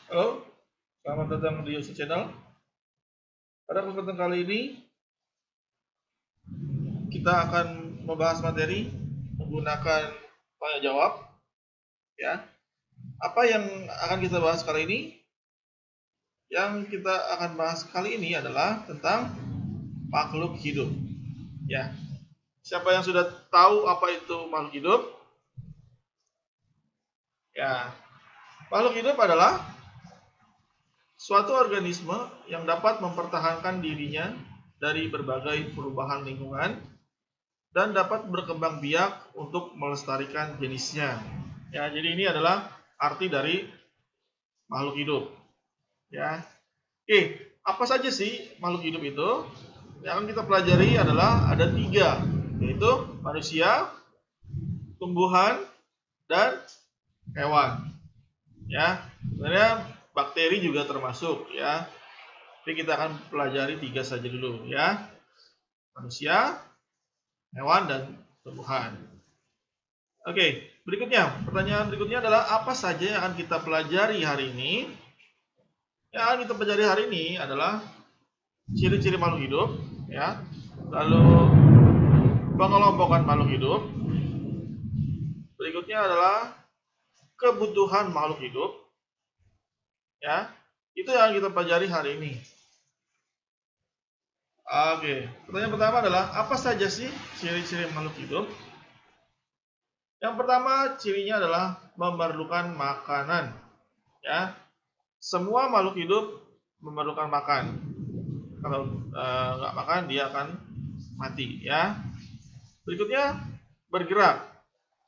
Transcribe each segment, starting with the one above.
Halo, selamat datang di Yosi Channel. Pada kesempatan kali ini kita akan membahas materi menggunakan tanya jawab. Ya, apa yang akan kita bahas kali ini? Yang kita akan bahas kali ini adalah tentang makhluk hidup. Ya, siapa yang sudah tahu apa itu makhluk hidup? Ya, makhluk hidup adalah suatu organisme yang dapat mempertahankan dirinya dari berbagai perubahan lingkungan dan dapat berkembang biak untuk melestarikan jenisnya. Ya, jadi ini adalah arti dari makhluk hidup. Ya, oke, apa saja sih makhluk hidup itu? Yang akan kita pelajari adalah ada 3, yaitu manusia, tumbuhan, dan hewan. Ya, sebenarnya bakteri juga termasuk ya. Tapi kita akan pelajari 3 saja dulu ya. Manusia, hewan, dan tumbuhan. Oke, pertanyaan berikutnya adalah apa saja yang akan kita pelajari hari ini? Yang akan kita pelajari hari ini adalah ciri-ciri makhluk hidup, ya. Lalu pengelompokan makhluk hidup. Berikutnya adalah kebutuhan makhluk hidup, ya. Itu yang kita pelajari hari ini. Oke, pertanyaan pertama adalah apa saja sih ciri-ciri makhluk hidup? Yang pertama cirinya adalah memerlukan makanan, ya. Semua makhluk hidup memerlukan makan. Kalau nggak makan dia akan mati, ya. Berikutnya bergerak.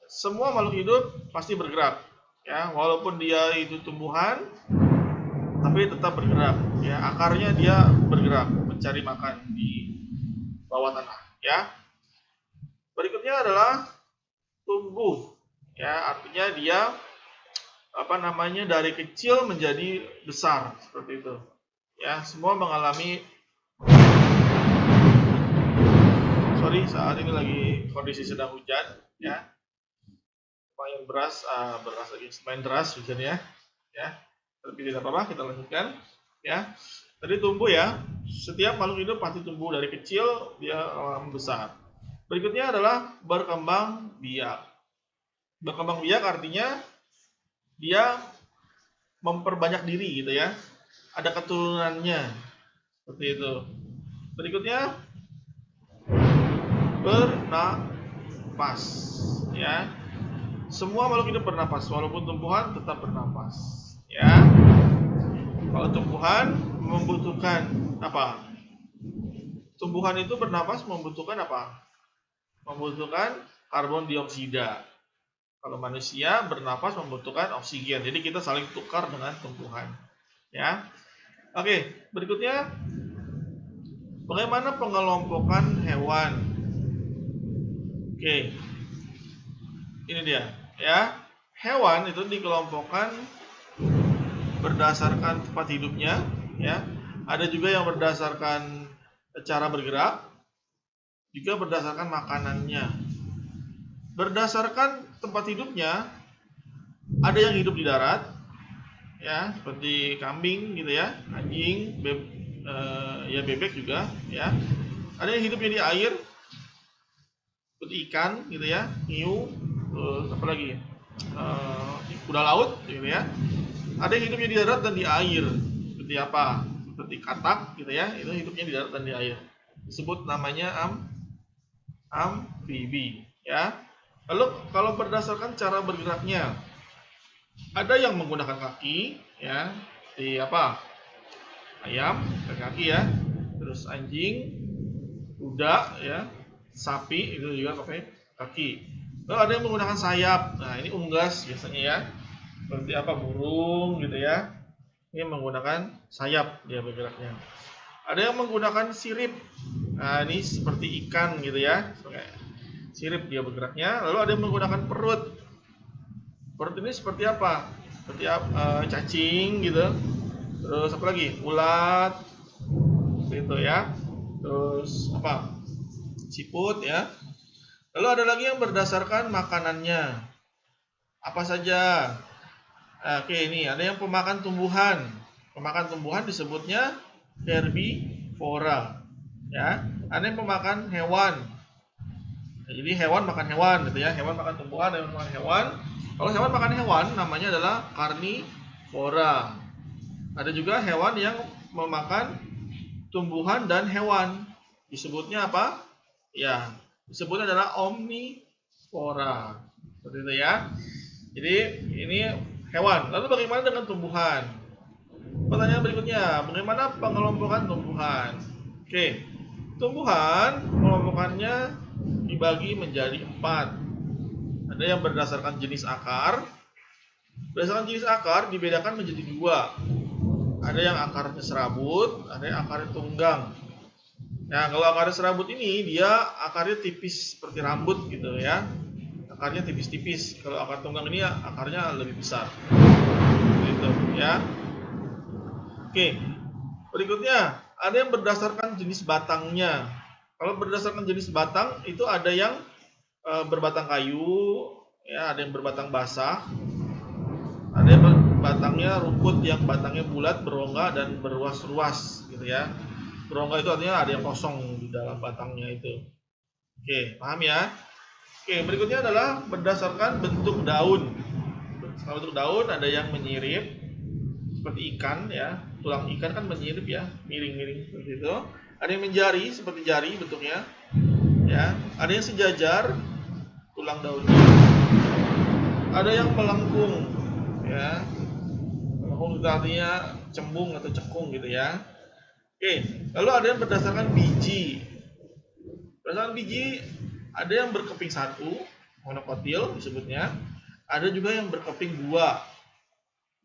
Semua makhluk hidup pasti bergerak, ya. Walaupun dia itu tumbuhan, tapi tetap bergerak, ya. Akarnya dia bergerak mencari makan di bawah tanah, ya. Berikutnya adalah tumbuh, ya. Artinya dia dari kecil menjadi besar seperti itu, ya. Semua mengalami saat ini lagi kondisi sedang hujan, ya. Lumayan beras lagi main deras hujannya, ya. Tapi tidak apa-apa, kita lanjutkan, ya. Tadi tumbuh ya. Setiap makhluk hidup pasti tumbuh dari kecil dia membesar. Berikutnya adalah berkembang biak. Berkembang biak artinya dia memperbanyak diri gitu ya. Ada keturunannya. Seperti itu. Berikutnya bernapas, ya. Semua makhluk hidup bernapas, walaupun tumbuhan tetap bernapas, ya. Kalau tumbuhan membutuhkan apa? Tumbuhan itu bernapas membutuhkan apa? Membutuhkan karbon dioksida. Kalau manusia bernapas membutuhkan oksigen. Jadi kita saling tukar dengan tumbuhan, ya. Oke, berikutnya bagaimana pengelompokan hewan? Oke, ini dia, ya. Hewan itu dikelompokkan berdasarkan tempat hidupnya, ya. Ada juga yang berdasarkan cara bergerak, juga berdasarkan makanannya. Berdasarkan tempat hidupnya, ada yang hidup di darat, ya, seperti kambing gitu ya, anjing, bebek juga, ya. Ada yang hidupnya di air, seperti ikan gitu ya, hiu, terus apa lagi? Kuda laut gitu ya. Ada yang hidupnya di darat dan di air. Seperti apa? Seperti katak gitu ya. Itu hidupnya di darat dan di air. Disebut namanya amfibi, ya. Lalu kalau berdasarkan cara bergeraknya, ada yang menggunakan kaki, ya. Di apa? Ayam, kaki ya. Terus anjing, kuda, ya. Sapi itu juga pakai kaki. Lalu ada yang menggunakan sayap. Nah, ini unggas biasanya ya. Seperti apa? Burung gitu ya. Ini menggunakan sayap dia bergeraknya. Ada yang menggunakan sirip. Nah, ini seperti ikan gitu ya. Sirip dia bergeraknya. Lalu ada yang menggunakan perut. Perut ini seperti apa? Seperti cacing gitu. Terus apa lagi? Ulat. Gitu ya. Terus apa? Siput ya. Lalu ada lagi yang berdasarkan makanannya. Apa saja? Oke, ini ada yang pemakan tumbuhan. Pemakan tumbuhan disebutnya herbivora. Ya, ada yang pemakan hewan. Jadi hewan makan hewan gitu ya. Hewan makan tumbuhan, hewan makan hewan. Kalau hewan makan hewan namanya adalah karnivora. Ada juga hewan yang memakan tumbuhan dan hewan. Disebutnya apa? Ya, disebutnya adalah omnivora. Seperti itu ya. Jadi ini hewan. Lalu bagaimana dengan tumbuhan? Pertanyaan berikutnya, bagaimana pengelompokan tumbuhan? Oke, tumbuhan pengelompokannya dibagi menjadi 4. Ada yang berdasarkan jenis akar. Berdasarkan jenis akar dibedakan menjadi 2. Ada yang akarnya serabut, ada yang akarnya tunggang. Nah, kalau akarnya serabut ini dia akarnya tipis seperti rambut gitu ya. Akarnya tipis-tipis. Kalau akar tunggang ini akarnya lebih besar. Gitu ya. Oke. Berikutnya, ada yang berdasarkan jenis batangnya. Kalau berdasarkan jenis batang itu ada yang berbatang kayu, ya, ada yang berbatang basah. Ada yang batangnya rumput yang batangnya bulat, berongga dan berruas-ruas gitu ya. Berongga itu artinya ada yang kosong di dalam batangnya itu. Oke, paham ya? Oke, berikutnya adalah berdasarkan bentuk daun. Kalau bentuk daun ada yang menyirip seperti ikan ya. Tulang ikan kan menyirip ya, miring-miring seperti itu. Ada yang menjari seperti jari bentuknya. Ya, ada yang sejajar tulang daunnya. Ada yang melengkung ya. Melengkung itu artinya cembung atau cekung gitu ya. Oke, lalu ada yang berdasarkan biji. Berdasarkan biji ada yang berkeping 1, monokotil disebutnya. Ada juga yang berkeping 2,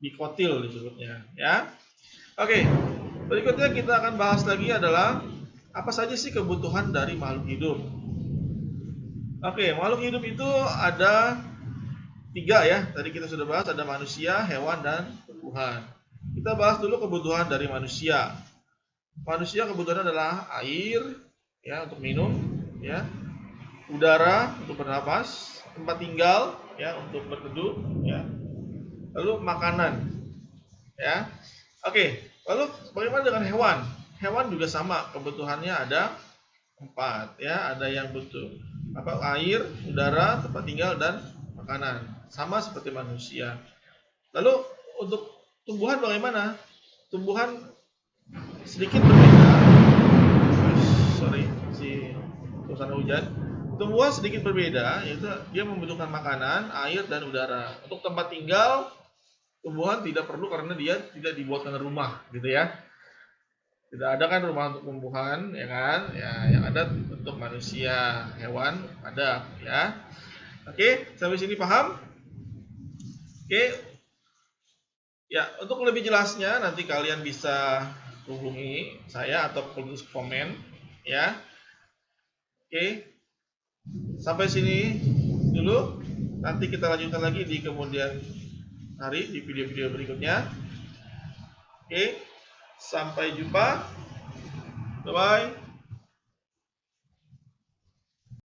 dikotil disebutnya ya. Oke, berikutnya kita akan bahas lagi adalah apa saja sih kebutuhan dari makhluk hidup. Oke, makhluk hidup itu ada 3 ya. Tadi kita sudah bahas, ada manusia, hewan, dan tumbuhan. Kita bahas dulu kebutuhan dari manusia. Manusia kebutuhannya adalah air ya untuk minum ya, udara untuk bernapas, tempat tinggal ya untuk berteduh ya, lalu makanan ya. Oke, lalu bagaimana dengan hewan? Hewan juga sama, kebutuhannya ada 4 ya, ada yang butuh air, udara, tempat tinggal, dan makanan, sama seperti manusia. Lalu untuk tumbuhan bagaimana? Tumbuhan sedikit berbeda. Sorry, si suasana hujan. Tumbuhan sedikit berbeda, yaitu dia membutuhkan makanan, air, dan udara. Untuk tempat tinggal, tumbuhan tidak perlu karena dia tidak dibuatkan rumah, gitu ya. Tidak ada kan rumah untuk tumbuhan, ya kan? Ya, yang ada untuk manusia, hewan ada, ya. Oke, sampai sini paham? Oke. Ya, untuk lebih jelasnya nanti kalian bisa hubungi saya atau tulis komen ya. Oke. Sampai sini dulu. Nanti kita lanjutkan lagi di kemudian hari di video-video berikutnya. Oke. Sampai jumpa. Bye bye.